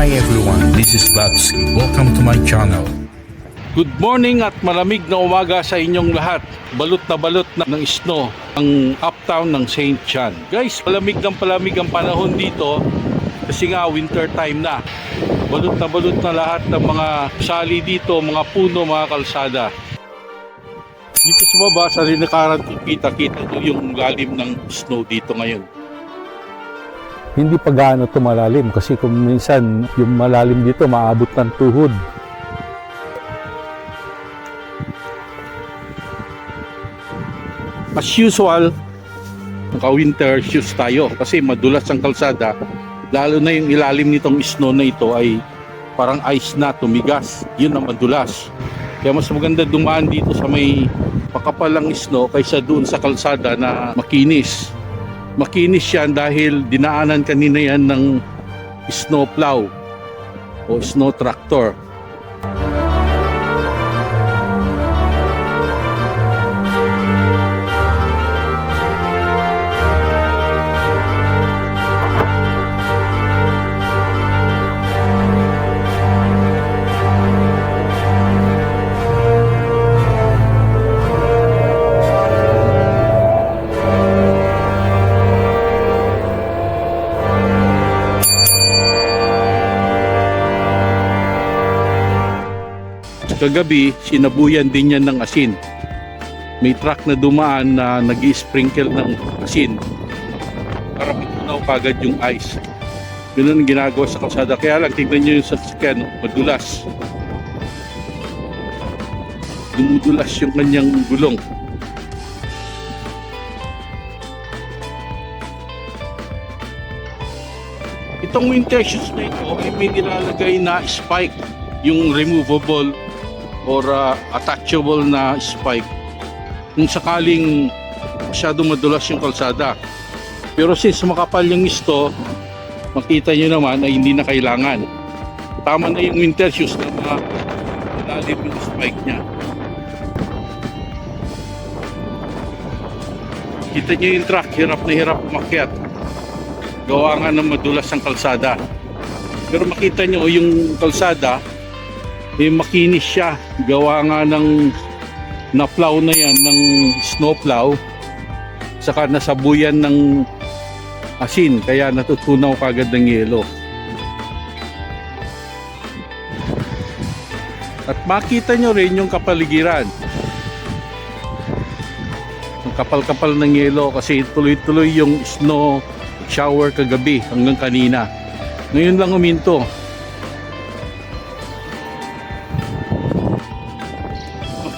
Hi everyone, this is Babski. Welcome to my channel. Good morning at malamig na umaga sa inyong lahat. Balot na ng snow ang uptown ng St. John. Guys, palamig ang panahon dito kasi nga winter time na. Balot na lahat ng mga sali dito, mga puno, mga kalsada. Dito sa baba, sa rinakaran ko, kita nyo yung lalim ng snow dito ngayon. Hindi pa gaano ito malalim kasi kung minsan yung malalim dito maabot ng tuhod. As usual, naka-winter shoes tayo kasi madulas ang kalsada. Lalo na yung ilalim nitong snow na ito ay parang ice na, tumigas. Yun ang madulas. Kaya mas maganda dumaan dito sa may pakapalang snow kaysa doon sa kalsada na makinis. Makinis yan dahil dinaanan kanina yan ng snow plow o snow tractor. Kagabi, sinabuyan din yan ng asin. May truck na dumaan na nag-i-sprinkle ng asin para matunaw kagad yung ice. Ganun ang ginagawa sa kalsada. Kaya lang, tignan nyo yung sasakyan, madulas. Dumudulas yung kanyang gulong. Itong winter shoes na ito ay may nilalagay na spike, yung removable or attachable na spike kung sakaling masyadong madulas yung kalsada. Pero since makapal yung isto, makita nyo naman ay hindi na kailangan. Tama na yung winter shoes na malalim yung spike nya. Kita nyo yung truck, hirap na hirap umakyat. Gawa nga ng madulas ang kalsada. Pero makita nyo yung kalsada, makinis siya. Gawa nga ng na-plow na yan ng snow plow, saka nasabuyan ng asin, kaya natutunaw kagad ng yelo. At makita nyo rin yung kapaligiran, ang kapal-kapal ng yelo kasi tuloy-tuloy yung snow shower kagabi hanggang kanina. Ngayon lang uminto.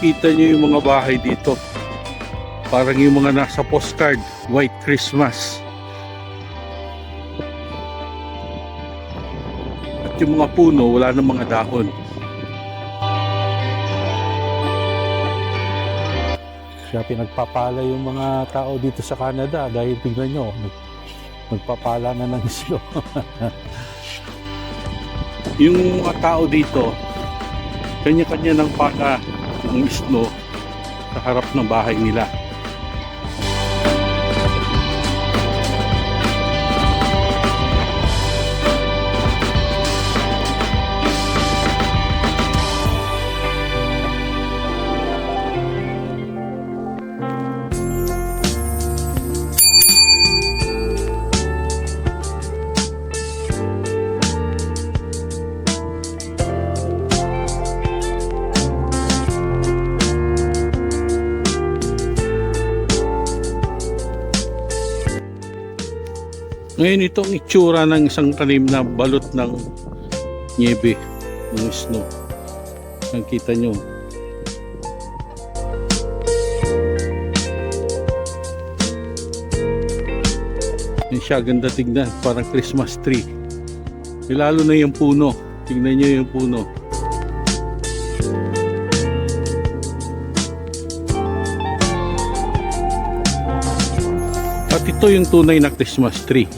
Kita nyo yung mga bahay dito, parang yung mga nasa postcard, White Christmas. At yung mga puno, wala nang mga dahon. Kaya pinagpapala yung mga tao dito sa Canada dahil tignan nyo, nagpapala na ng snow. Yung mga tao dito, kanya-kanya ng pala ng snow sa harap ng bahay nila. Ngayon itong itsura ng isang talim na balot ng niebe, ng snow. Nakita nyo. Yan siya, ganda tignan, parang Christmas tree. Lalo na yung puno. Tignan nyo yung puno. At ito yung tunay na Christmas tree.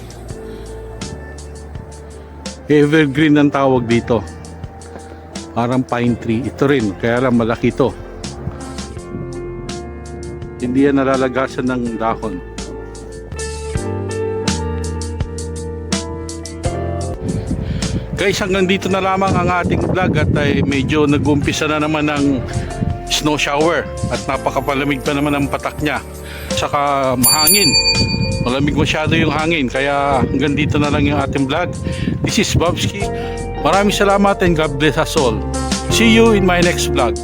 Evergreen ang tawag dito. Parang pine tree. Ito rin, kaya lang malaki ito. Hindi yan nalalagasan ng dahon. Guys, hanggang dito na lamang ang ating vlog at ay medyo nag-umpisa na naman ng snow shower at napakapalamig pa naman ang patak niya. Saka mahangin. Malamig masyado yung hangin kaya hanggang dito na lang yung ating vlog. This is Bobski. Maraming salamat and God bless us all. See you in my next vlog.